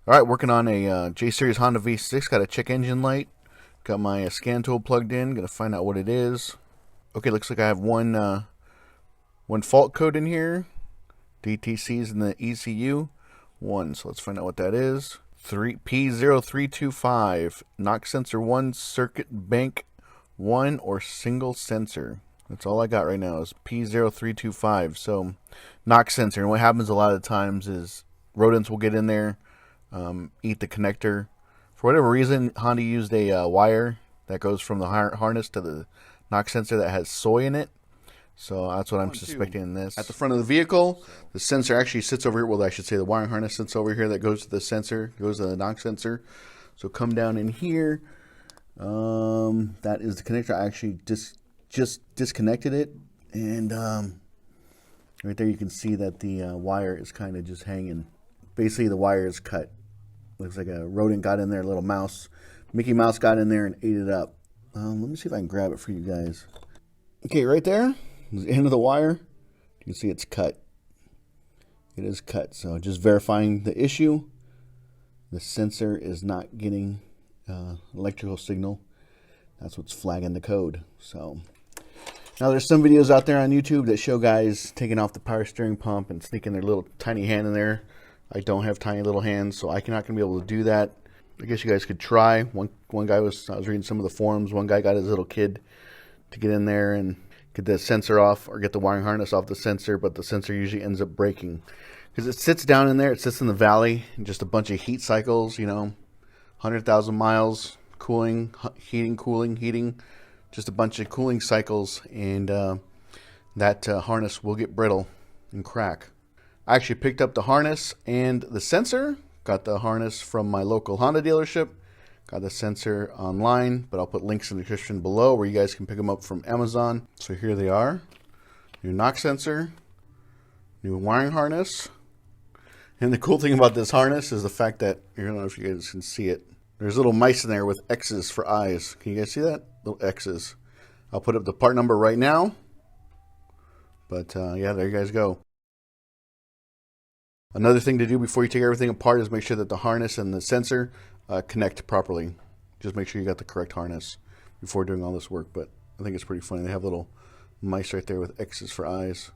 Alright, working on a J-Series Honda V6. Got a check engine light. Got my scan tool plugged in. Gonna find out what it is. Okay, looks like I have one fault code in here. DTC's in the ECU. One, so let's find out what that is. P0325. Knock sensor 1, circuit bank 1, or single sensor. That's all I got right now is P0325. So, knock sensor. And what happens a lot of times is rodents will get in there, eat the connector. For whatever reason, Honda used a wire that goes from the harness to the knock sensor that has soy in it. So that's what I'm suspecting in this. At the front of the vehicle, the sensor actually sits over here. Well, I should say the wiring harness sits over here that goes to the sensor, goes to the knock sensor. So come down in here. That is the connector. I actually just disconnected it. And right there you can see that the wire is kind of just hanging. Basically the wire is cut. Looks like a rodent got in there, a little mouse. Mickey Mouse got in there and ate it up. Let me see if I can grab it for you guys. Okay, right there. The end of the wire, you can see it's cut. It is cut, so just verifying the issue. The sensor is not getting electrical signal. That's what's flagging the code. So now there's some videos out there on YouTube that show guys taking off the power steering pump and sneaking their little tiny hand in there. I don't have tiny little hands, so I'm not gonna be able to do that. I guess you guys could try. One guy I was reading some of the forums. One guy got his little kid to get in there and get the sensor off or get the wiring harness off the sensor, but the sensor usually ends up breaking because it sits down in there. It sits in the valley, and just a bunch of heat cycles, 100,000 miles, cooling, heating, just a bunch of cooling cycles, and that harness will get brittle and crack. I actually picked up the harness and the sensor. Got the harness from my local Honda dealership. Got the sensor online, but I'll put links in the description below where you guys can pick them up from Amazon. So here they are. New knock sensor, new wiring harness. And the cool thing about this harness is the fact that, I don't know if you guys can see it, there's little mice in there with X's for eyes. Can you guys see that? Little X's. I'll put up the part number right now. But yeah, there you guys go. Another thing to do before you take everything apart is make sure that the harness and the sensor connect properly. Just make sure you got the correct harness before doing all this work. But I think it's pretty funny. They have little mice right there with X's for eyes.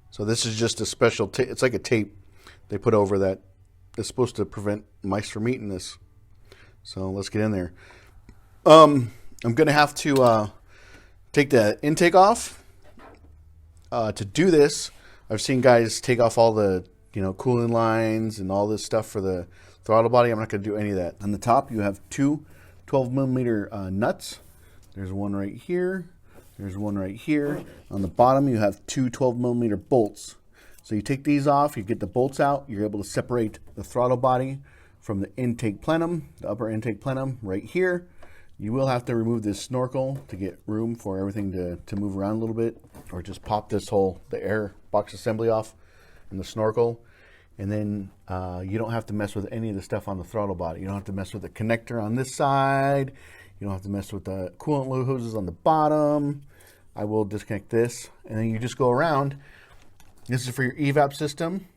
So this is just a special tape. It's like a tape they put over that is supposed to prevent mice from eating this. So let's get in there. I'm going to have to take the intake off. To do this, I've seen guys take off all the cooling lines and all this stuff for the throttle body. I'm not going to do any of that. On the top, you have two 12mm nuts. There's one right here. There's one right here. On the bottom, you have two 12mm bolts. So you take these off, you get the bolts out, you're able to separate the throttle body from the intake plenum, the upper intake plenum right here. You will have to remove this snorkel to get room for everything to move around a little bit, or just pop this the air box assembly off and the snorkel. And then you don't have to mess with any of the stuff on the throttle body. You don't have to mess with the connector on this side. You don't have to mess with the coolant hoses on the bottom. I will disconnect this, and then you just go around. This is for your evap system.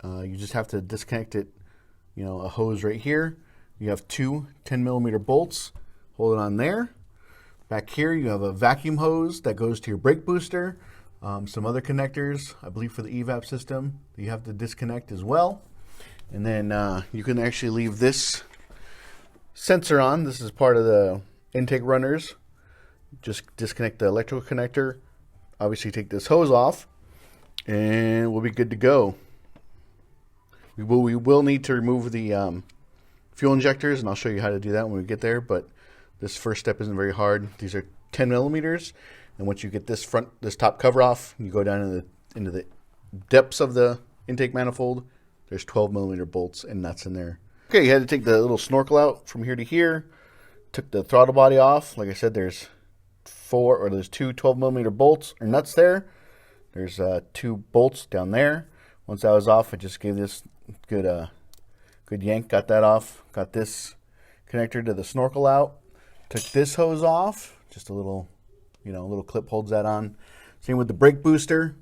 You just have to disconnect it, a hose right here. You have two 10mm bolts. Hold it on there. Back here you have a vacuum hose that goes to your brake booster. Some other connectors, I believe, for the evap system that you have to disconnect as well. And then you can actually leave this sensor on. This is part of the intake runners. Just disconnect the electrical connector. Obviously take this hose off and we'll be good to go. We will need to remove the fuel injectors, and I'll show you how to do that when we get there, but this first step isn't very hard. These are 10mm. And once you get this top cover off, you go down into the depths of the intake manifold. There's 12mm bolts and nuts in there. Okay, you had to take the little snorkel out from here to here. Took the throttle body off. Like I said, there's two 12mm bolts or nuts there. There's two bolts down there. Once that was off, I just gave this good yank. Got that off. Got this connector to the snorkel out. Took this hose off. Just a little. A little clip holds that on. Same with the brake booster.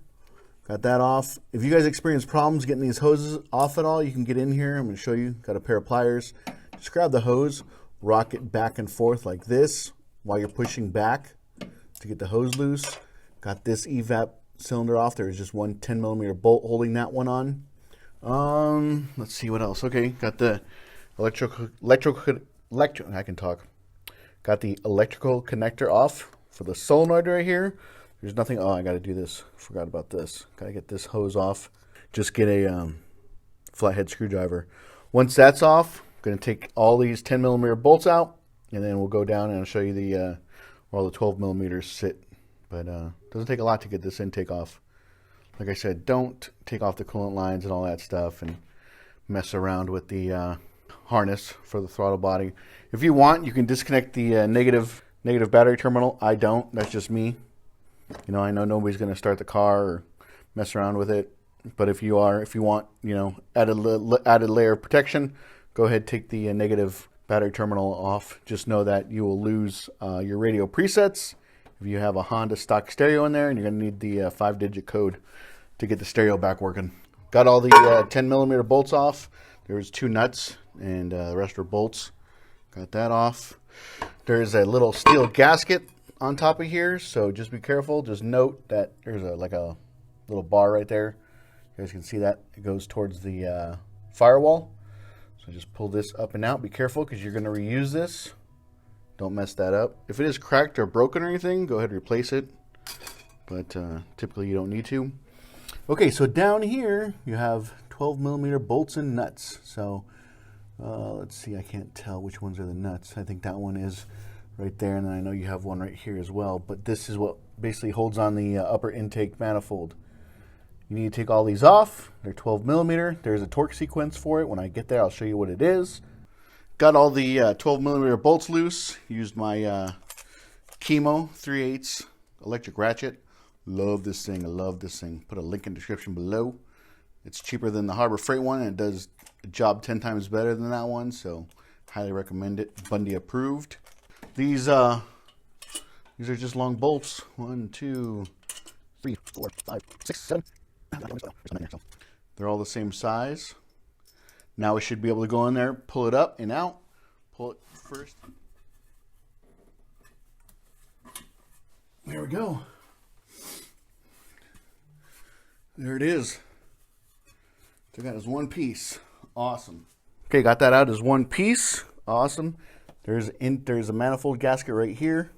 Got that off. If you guys experience problems getting these hoses off at all, you can get in here. I'm going to show you. Got a pair of pliers. Just grab the hose, rock it back and forth like this while you're pushing back to get the hose loose. Got this evap cylinder off. There's just one 10mm bolt holding that one on. Let's see what else. Okay, got the electrical I can talk. Got the electrical connector off for the solenoid right here. There's nothing. Oh, I got to do this. Forgot about this. Got to get this hose off. Just get a flathead screwdriver. Once that's off, I'm going to take all these 10mm bolts out, and then we'll go down and I'll show you the where all the 12mm sit. But it doesn't take a lot to get this intake off. Like I said, don't take off the coolant lines and all that stuff and mess around with the harness for the throttle body. If you want, you can disconnect the negative battery terminal. I don't. That's just me. You know, I know nobody's going to start the car or mess around with it. But if you want, you know, added layer of protection, go ahead, take the negative battery terminal off. Just know that you will lose your radio presets. If you have a Honda stock stereo in there, and you're going to need the 5-digit code to get the stereo back working. Got all the 10mm bolts off. There was 2 nuts, and the rest were bolts. Got that off. There's a little steel gasket on top of here, so just be careful. Just note that there's like a little bar right there. You guys can see that. It goes towards the firewall. So just pull this up and out. Be careful because you're going to reuse this. Don't mess that up. If it is cracked or broken or anything, go ahead and replace it. But typically you don't need to. Okay, so down here you have 12mm bolts and nuts. So let's see, I can't tell which ones are the nuts. I think that one is right there, and then I know you have one right here as well. But this is what basically holds on the upper intake manifold. You need to take all these off. They're 12mm. There's a torque sequence for it. When I get there, I'll show you what it is. Got all the 12mm bolts loose. Used my Chemo 3/8 electric ratchet. Love this thing. I love this thing. Put a link in the description below. It's cheaper than the Harbor Freight one, and it does a job 10 times better than that one, so highly recommend it. Bundy approved. These are just long bolts. 1, 2, 3, 4, 5, 6, 7. They're all the same size. Now we should be able to go in there, pull it up and out. Pull it first. There we go. There it is. Took out as one piece. Awesome. Okay, got that out as one piece. Awesome. There's a manifold gasket right here.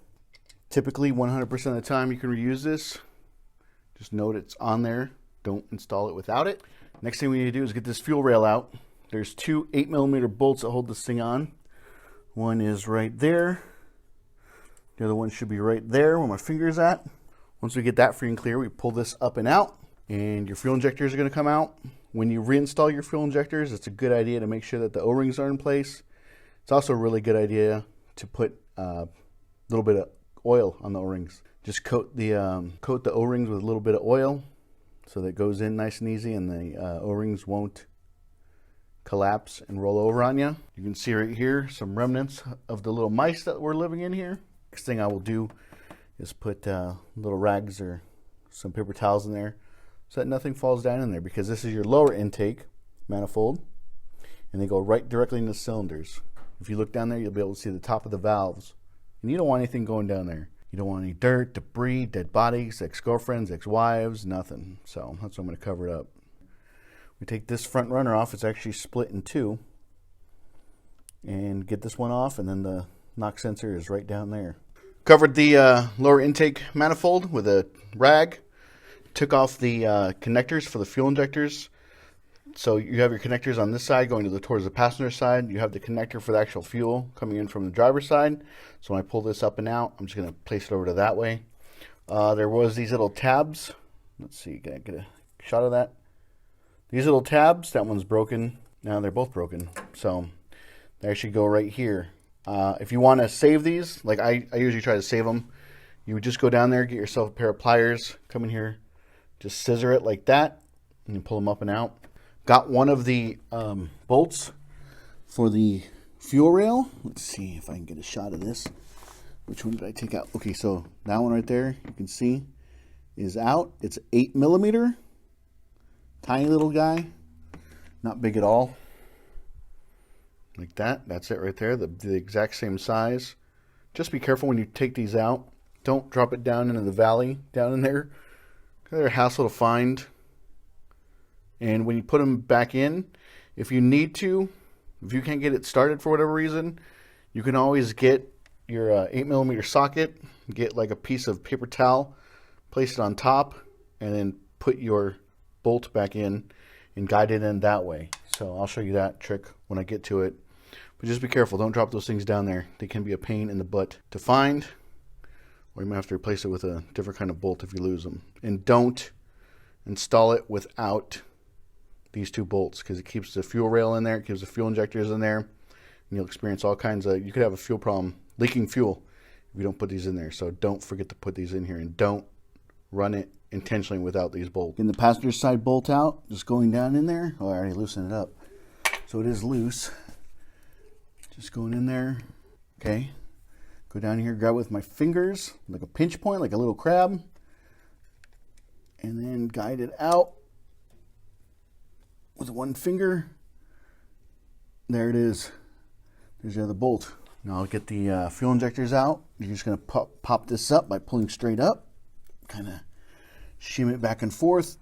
Typically 100% of the time you can reuse this. Just note it's on there. Don't install it without it. Next thing we need to do is get this fuel rail out. There's 2 8mm bolts that hold this thing on. One is right there. The other one should be right there where my finger's at. Once we get that free and clear, we pull this up and out, and your fuel injectors are going to come out. When you reinstall your fuel injectors, it's a good idea to make sure that the O-rings are in place. It's also a really good idea to put a little bit of oil on the O-rings. Just coat the O-rings with a little bit of oil so that it goes in nice and easy, and the O-rings won't collapse and roll over on you. You can see right here some remnants of the little mice that were living in here. Next thing I will do is put little rags or some paper towels in there so that nothing falls down in there, because this is your lower intake manifold and they go right directly into the cylinders. If you look down there, you'll be able to see the top of the valves, and you don't want anything going down there. You don't want any dirt, debris, dead bodies, ex-girlfriends, ex-wives, nothing. So that's what I'm going to cover it up. We take this front runner off. It's actually split in 2. And get this one off, and then the knock sensor is right down there. Covered the lower intake manifold with a rag. Took off the connectors for the fuel injectors. So you have your connectors on this side going towards the passenger side. You have the connector for the actual fuel coming in from the driver's side. So when I pull this up and out, I'm just going to place it over to that way. There was these little tabs. Let's see, can I get a shot of that? These little tabs, that one's broken. Now they're both broken. So they actually go right here. If you want to save these, like I usually try to save them, you would just go down there, get yourself a pair of pliers, come in here, just scissor it like that, and you pull them up and out. Got one of the bolts for the fuel rail. Let's see if I can get a shot of this. Which one did I take out? Okay, so that one right there, you can see, is out. It's 8mm. Tiny little guy, not big at all. Like that. That's it right there. The exact same size. Just be careful when you take these out. Don't drop it down into the valley down in there. They're a hassle to find. And when you put them back in, if you need to, if you can't get it started for whatever reason, you can always get your 8mm socket, get like a piece of paper towel, place it on top, and then put your bolt back in and guide it in that way. So I'll show you that trick when I get to it. But just be careful. Don't drop those things down there. They can be a pain in the butt to find, or you might have to replace it with a different kind of bolt if you lose them. And don't install it without these two bolts, because it keeps the fuel rail in there, it keeps the fuel injectors in there, and you'll experience all kinds of, you could have a fuel problem, leaking fuel, if you don't put these in there. So don't forget to put these in here, and don't run it intentionally without these bolts. Getting the passenger side bolt out, just going down in there. Oh, I already loosened it up, so it is loose. Just going in there. Okay, go down here, grab it with my fingers like a pinch point, like a little crab, and then guide it out with one finger. There it is. There's the other bolt. Now I'll get the fuel injectors out. You're just going to pop this up by pulling straight up. Kind of shim it back and forth.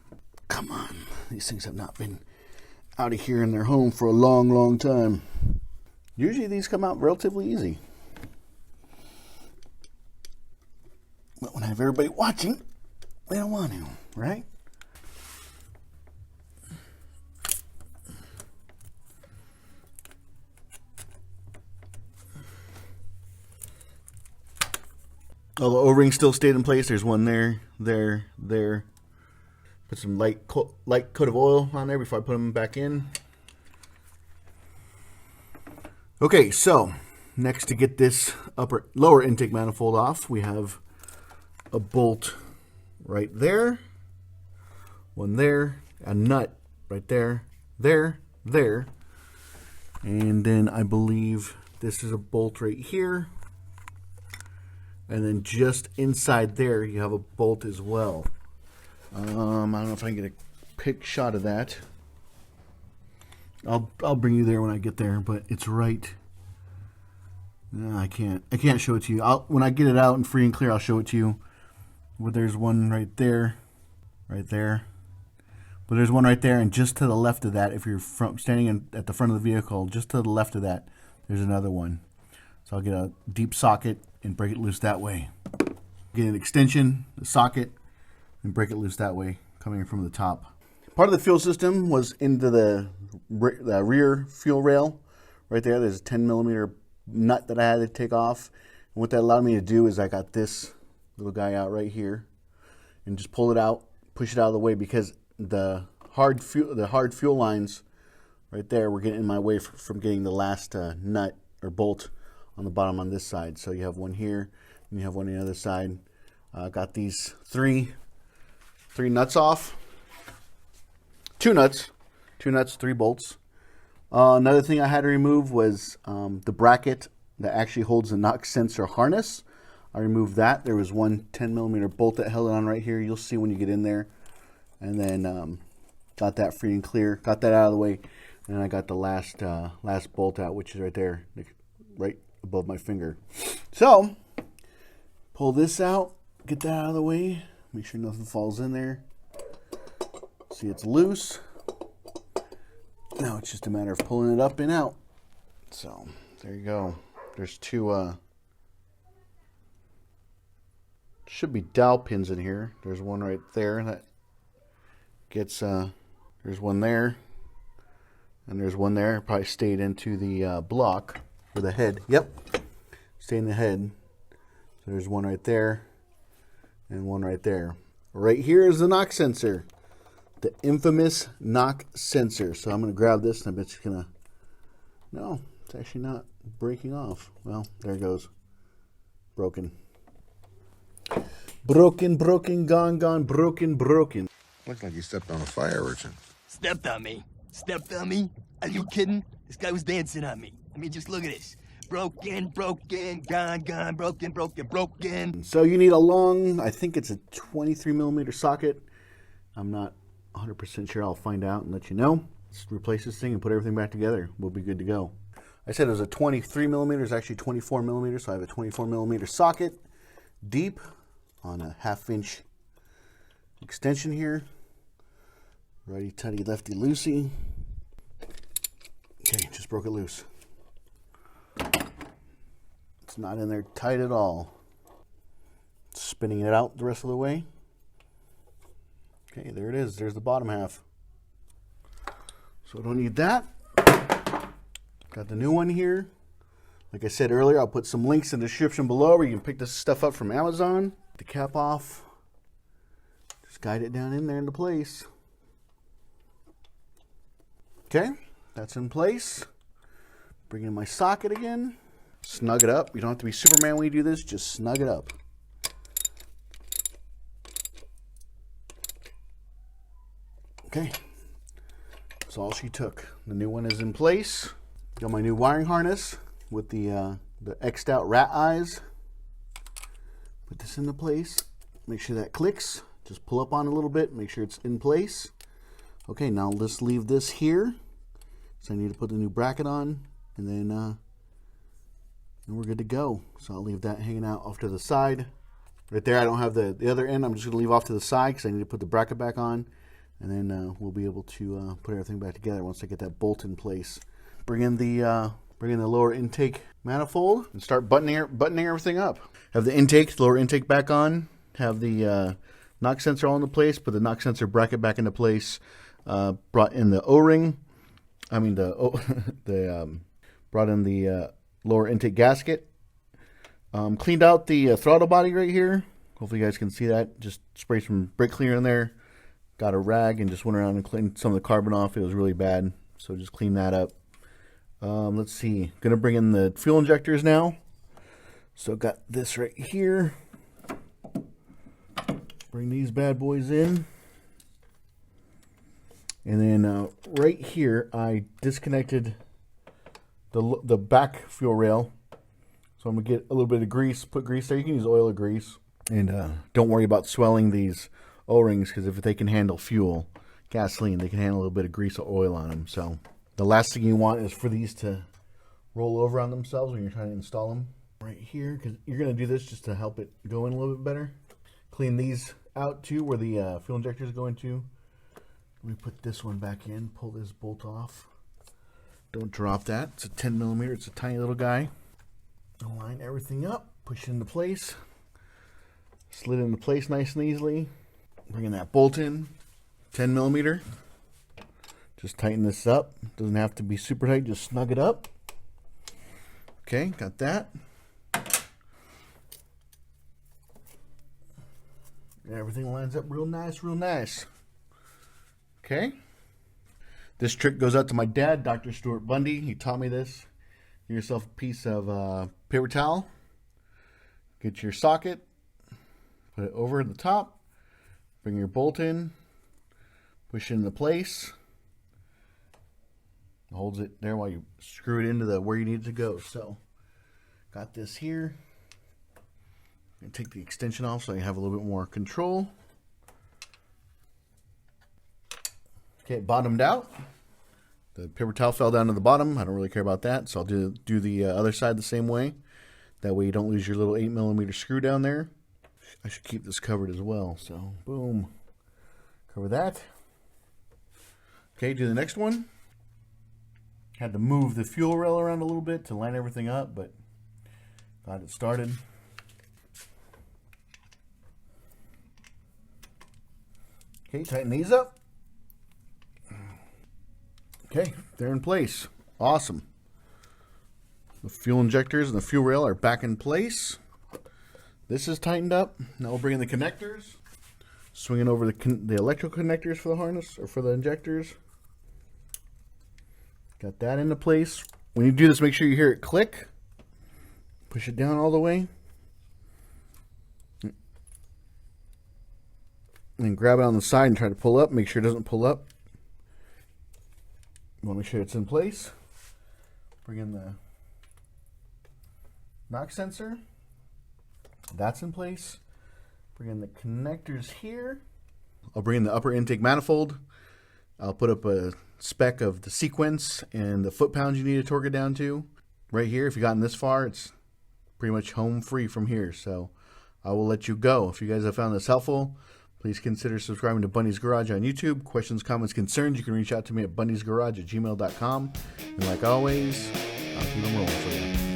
Come on. These things have not been out of here in their home for a long, long time. Usually these come out relatively easy. But when I have everybody watching, they don't want to, right? All the O-rings still stayed in place. There's one there, there. Put some light coat of oil on there before I put them back in. Okay, so next to get this lower intake manifold off, we have a bolt right there, one there, a nut right there, there, and then I believe this is a bolt right here. And then just inside there, you have a bolt as well. I don't know if I can get a pic shot of that. I'll bring you there when I get there, but it's right. No, I can't show it to you. When I get it out and free and clear, I'll show it to you. Well, there's one right there, right there. But there's one right there, and just to the left of that, if you're standing at the front of the vehicle, just to the left of that, there's another one. So I'll get a deep socket and break it loose that way. Get an extension, the socket, and break it loose that way, coming in from the top. Part of the fuel system was into the rear fuel rail. Right there, there's a 10mm nut that I had to take off. And what that allowed me to do is I got this little guy out right here and just pull it out, push it out of the way, because the hard fuel lines right there were getting in my way from getting the last nut or bolt on the bottom on this side. So you have one here, and you have one on the other side. Got these three nuts off. Two nuts, 3 bolts. Another thing I had to remove was the bracket that actually holds the knock sensor harness. I removed that. There was one 10mm bolt that held it on right here. You'll see when you get in there. And then got that free and clear. Got that out of the way. And I got the last bolt out, which is right there, right above my finger. So pull this out, get that out of the way, make sure nothing falls in there. See, it's loose. Now it's just a matter of pulling it up and out. So there you go. There's two should be dowel pins in here. There's one right there that gets there's one there, and there's one there. Probably stayed into the block for the head. Yep, stay in the head. So there's one right there and one right there. Right here is the knock sensor, the infamous knock sensor. So I'm going to grab this, and I bet it's going to, no, it's actually not breaking off. Well, there it goes. Broken. Broken, gone, broken. Looks like you stepped on a fire urchin. Stepped on me? Stepped on me? Are you kidding? This guy was dancing on me. I mean, just look at this. Broken, gone, broken. So you need a long, I think it's a 23mm socket. I'm not 100% sure. I'll find out and let you know. Let's replace this thing and put everything back together. We'll be good to go. I said it was a 23 millimeters, actually 24 millimeters. So I have a 24 millimeter socket deep on a 1/2 inch extension here. Righty tighty, lefty loosey. Okay, just broke it loose. It's not in there tight at all. Spinning it out the rest of the way. Okay, there it is. There's the bottom half. So I don't need that. Got the new one here. Like I said earlier, I'll put some links in the description below where you can pick this stuff up from Amazon. The cap off. Just guide it down in there into place. Okay, that's in place. Bring in my socket again. Snug it up. You don't have to be Superman when you do this. Just snug it up. Okay, that's all she took. The new one is in place. Got my new wiring harness with the X'd out rat eyes. Put this into place. Make sure that clicks. Just pull up on it a little bit. Make sure it's in place. Okay, now let's leave this here. So I need to put the new bracket on, and then we're good to go. So I'll leave that hanging out off to the side. Right there, I don't have the other end. I'm just going to leave off to the side because I need to put the bracket back on. And then we'll be able to put everything back together once I get that bolt in place. Bring in the lower intake manifold and start buttoning everything up. Have the lower intake back on. Have the knock sensor all into place. Put the knock sensor bracket back into place. Brought in the O-ring. I mean brought in the lower intake gasket. Cleaned out the throttle body right here. Hopefully you guys can see that. Just sprayed some brake cleaner in there. Got a rag and just went around and cleaned some of the carbon off. It was really bad, so just clean that up. Let's see. Gonna bring in the fuel injectors now. So got this right here. Bring these bad boys in. And then right here, I disconnected the back fuel rail. So I'm gonna get a little bit of grease, put grease there. You can use oil or grease. And don't worry about swelling these O-rings, because if they can handle fuel, gasoline, they can handle a little bit of grease or oil on them. So the last thing you want is for these to roll over on themselves when you're trying to install them. Right here, because you're going to do this just to help it go in a little bit better. Clean these out too, where the fuel injector is going to. Let me put this one back in, pull this bolt off. Don't drop that. It's a 10 millimeter. It's a tiny little guy. Align everything up, push it into place. Slid into place nice and easily. Bringing that bolt in, 10 millimeter. Just tighten this up. Doesn't have to be super tight, just snug it up. Okay, got that. Everything lines up real nice, real nice. Okay. This trick goes out to my dad, Dr. Stuart Bundy. He taught me this. Get yourself a piece of paper towel. Get your socket. Put it over the top. Bring your bolt in, push it into place. It holds it there while you screw it into where you need it to go. So, got this here. And take the extension off so I have a little bit more control. Okay, it bottomed out. The paper towel fell down to the bottom. I don't really care about that, so I'll do the other side the same way. That way you don't lose your little 8 millimeter screw down there. I should keep this covered as well. So, boom. Cover that. Okay, do the next one. Had to move the fuel rail around a little bit to line everything up, but got it started. Okay, tighten these up. Okay, they're in place. Awesome. The fuel injectors and the fuel rail are back in place. This is tightened up. Now we'll bring in the connectors. Swinging over the electrical connectors for the harness, or for the injectors. Got that into place. When you do this, make sure you hear it click. Push it down all the way. And then grab it on the side and try to pull up. Make sure it doesn't pull up. You want to make sure it's in place. Bring in the knock sensor. That's in place. Bring in the connectors here. I'll bring in the upper intake manifold. I'll put up a spec of the sequence and the foot-pounds you need to torque it down to. Right here, if you've gotten this far, it's pretty much home free from here. So I will let you go. If you guys have found this helpful, please consider subscribing to Bundy's Garage on YouTube. Questions, comments, concerns, you can reach out to me at bundysgarage@gmail.com. And like always, I'll keep them rolling for you.